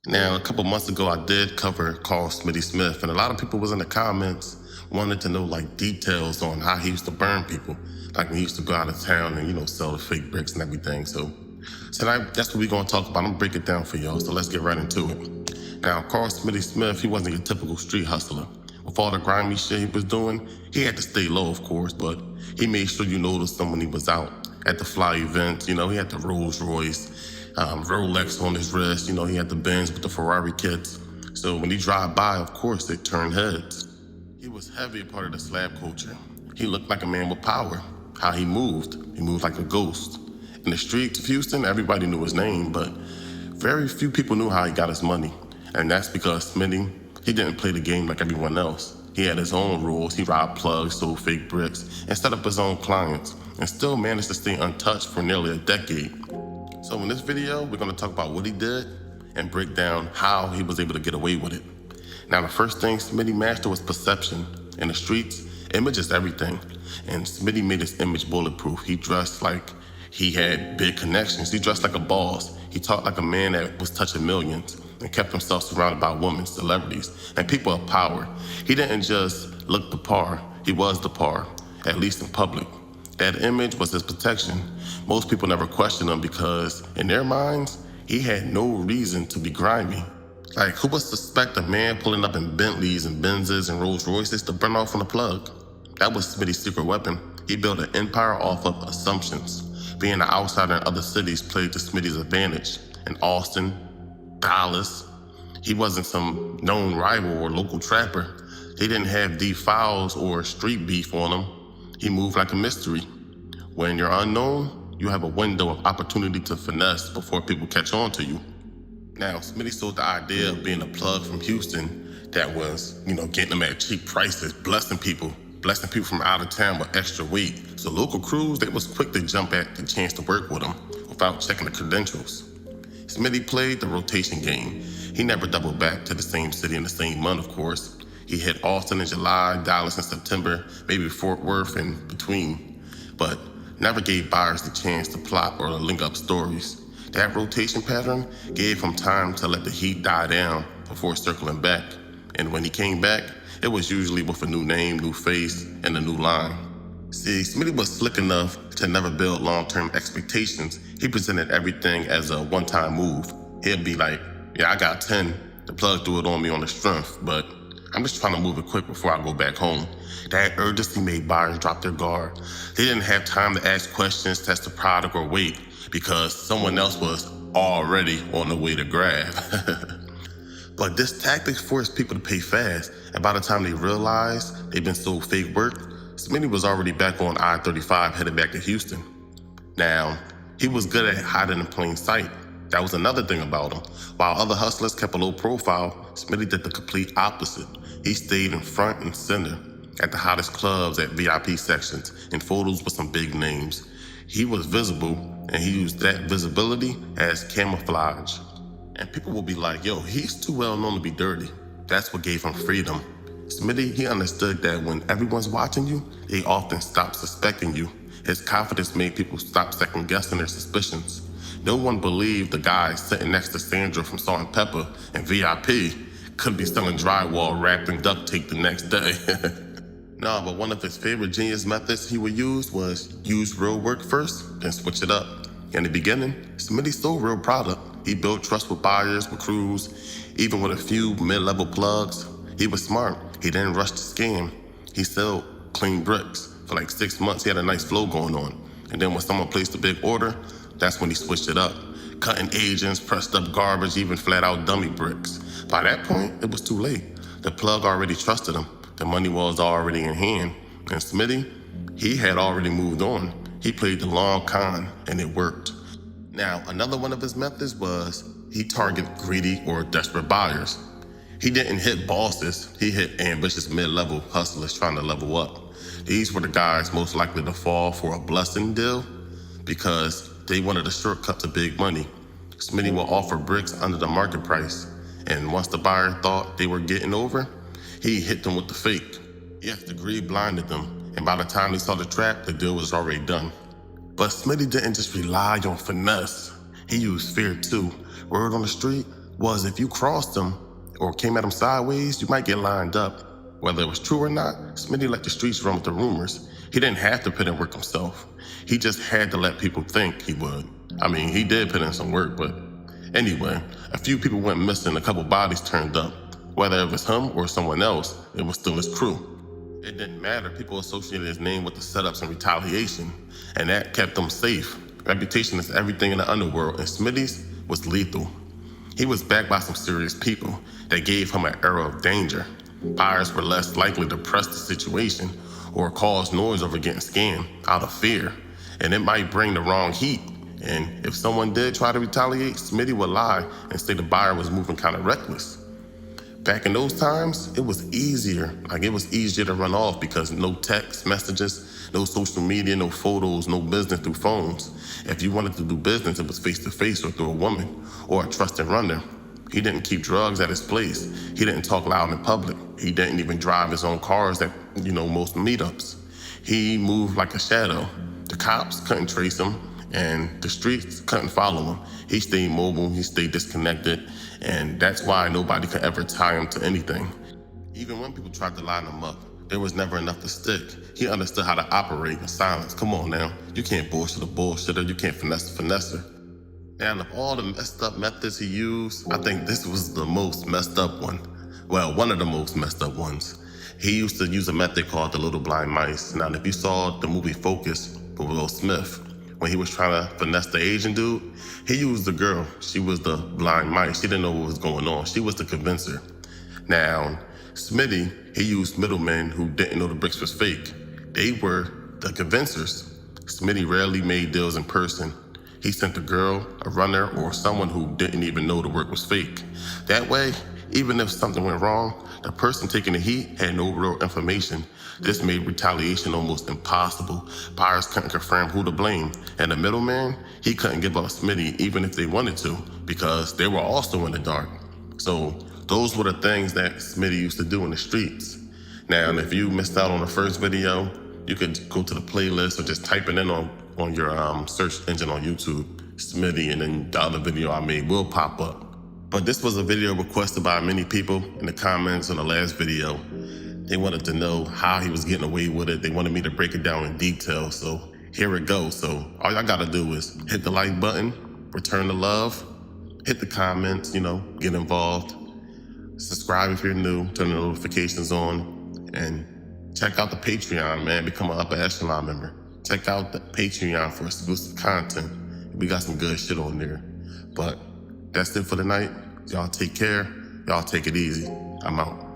Now, a couple months ago, I did cover Carl Smitty Smith, and a lot of people was in the comments wanted to know like details on how he used to burn people, like when he used to go out of town and sell the fake bricks and everything. So tonight, that's what we're gonna talk about. I'm gonna break it down for y'all. So let's get right into it. Now, Carl Smitty Smith, he wasn't your typical street hustler. With all the grimy shit he was doing, he had to stay low, of course, but he made sure you noticed him when he was out at the fly events. He had the Rolls Royce, Rolex on his wrist. He had the Benz with the Ferrari kits. So when he drive by, of course, it turned heads. He was heavy a part of the slab culture. He looked like a man with power. How he moved like a ghost. In the streets of Houston, everybody knew his name, but very few people knew how he got his money. And that's because Smitty, he didn't play the game like everyone else. He had his own rules. He robbed plugs, sold fake bricks, and set up his own clients, and still managed to stay untouched for nearly a decade. So in this video, we're gonna talk about what he did and break down how he was able to get away with it. Now, the first thing Smitty mastered was perception. In the streets, image is everything. And Smitty made his image bulletproof. He dressed like he had big connections. He dressed like a boss. He talked like a man that was touching millions and kept himself surrounded by women, celebrities, and people of power. He didn't just look the par, he was the par, at least in public. That image was his protection. Most people never questioned him because, in their minds, he had no reason to be grimy. Like, who would suspect a man pulling up in Bentleys and Benzes and Rolls Royces to burn off on a plug? That was Smitty's secret weapon. He built an empire off of assumptions. Being an outsider in other cities played to Smitty's advantage. In Austin, Dallas, he wasn't some known rival or local trapper. He didn't have deep files or street beef on him. He moved like a mystery. When you're unknown, you have a window of opportunity to finesse before people catch on to you. Now, Smitty sold the idea of being a plug from Houston that was, getting them at cheap prices, blessing people from out of town with extra weight. So local crews, they was quick to jump at the chance to work with him without checking the credentials. Smitty played the rotation game. He never doubled back to the same city in the same month, of course. He hit Austin in July, Dallas in September, maybe Fort Worth in between, but never gave buyers the chance to plot or link up stories. That rotation pattern gave him time to let the heat die down before circling back. And when he came back, it was usually with a new name, new face, and a new line. See, Smitty was slick enough to never build long-term expectations. He presented everything as a one-time move. He'd be like, yeah, I got 10. The plug threw it on me on the strength, but I'm just trying to move it quick before I go back home. That urgency made buyers drop their guard. They didn't have time to ask questions, test the product, or wait because someone else was already on the way to grab. But this tactic forced people to pay fast, and by the time they realized they'd been sold fake work, Smitty was already back on I-35 headed back to Houston. Now, he was good at hiding in plain sight. That was another thing about him. While other hustlers kept a low profile, Smitty did the complete opposite. He stayed in front and center, at the hottest clubs, at VIP sections, in photos with some big names. He was visible, and he used that visibility as camouflage. And people will be like, yo, he's too well known to be dirty. That's what gave him freedom. Smitty, he understood that when everyone's watching you, they often stop suspecting you. His confidence made people stop second guessing their suspicions. No one believed the guy sitting next to Sandra from Salt and Pepper and VIP could be selling drywall wrapped in duct tape the next day. No, but one of his favorite genius methods he would use was use real work first, then switch it up. In the beginning, Smitty sold real product. He built trust with buyers, with crews, even with a few mid-level plugs. He was smart. He didn't rush to scam. He sold clean bricks. For like 6 months, he had a nice flow going on. And then when someone placed a big order, that's when he switched it up. Cutting agents, pressed up garbage, even flat out dummy bricks. By that point, it was too late. The plug already trusted him. The money was already in hand. And Smitty, he had already moved on. He played the long con, and it worked. Now, another one of his methods was he targeted greedy or desperate buyers. He didn't hit bosses, he hit ambitious mid-level hustlers trying to level up. These were the guys most likely to fall for a blessing deal because they wanted a shortcut to big money. Smitty will offer bricks under the market price, and once the buyer thought they were getting over, he hit them with the fake. Yes, the greed blinded them, and by the time they saw the trap, the deal was already done. But Smitty didn't just rely on finesse. He used fear too. Word on the street, was if you crossed him or came at him sideways, you might get lined up. Whether it was true or not, Smitty let the streets run with the rumors. He didn't have to put in work himself. He just had to let people think he would. I mean, he did put in some work, but anyway, a few people went missing, a couple bodies turned up. Whether it was him or someone else, it was still his crew. It didn't matter. People associated his name with the setups and retaliation, and that kept them safe. Reputation is everything in the underworld, and Smitty's was lethal. He was backed by some serious people that gave him an era of danger. Buyers were less likely to press the situation or cause noise over getting scammed out of fear, and it might bring the wrong heat. And if someone did try to retaliate, Smitty would lie and say the buyer was moving kind of reckless. Back in those times, it was easier. It was easier to run off because no text messages, no social media, no photos, no business through phones. If you wanted to do business, it was face-to-face or through a woman or a trusted runner. He didn't keep drugs at his place. He didn't talk loud in public. He didn't even drive his own cars at, most meetups. He moved like a shadow. The cops couldn't trace him, and the streets couldn't follow him. He stayed mobile, he stayed disconnected, and that's why nobody could ever tie him to anything. Even when people tried to line him up, there was never enough to stick. He understood how to operate in silence. Come on now, you can't bullshit a bullshitter, you can't finesse a finesser. And of all the messed up methods he used, I think this was the most messed up one. Well, one of the most messed up ones. He used to use a method called the little blind mice. Now, if you saw the movie Focus with Will Smith, when he was trying to finesse the Asian dude, he used the girl. She was the blind mice. She didn't know what was going on. She was the convincer. Now, Smitty, he used middlemen who didn't know the bricks was fake. They were the convincers. Smitty rarely made deals in person. He sent a girl, a runner, or someone who didn't even know the work was fake. That way, even if something went wrong, the person taking the heat had no real information. This made retaliation almost impossible. Buyers couldn't confirm who to blame. And the middleman, he couldn't give up Smitty even if they wanted to, because they were also in the dark. So those were the things that Smitty used to do in the streets. Now, if you missed out on the first video, you could go to the playlist or just type it in on your search engine on YouTube, Smitty, and then the other video I made will pop up. But this was a video requested by many people in the comments on the last video. They wanted to know how he was getting away with it. They wanted me to break it down in detail, so here it goes. So all y'all gotta do is hit the like button, return the love, hit the comments, get involved, subscribe if you're new, turn the notifications on, and check out the Patreon, man. Become an upper echelon member. Check out the Patreon for exclusive content. We got some good shit on there. But that's it for tonight. Y'all take care. Y'all take it easy. I'm out.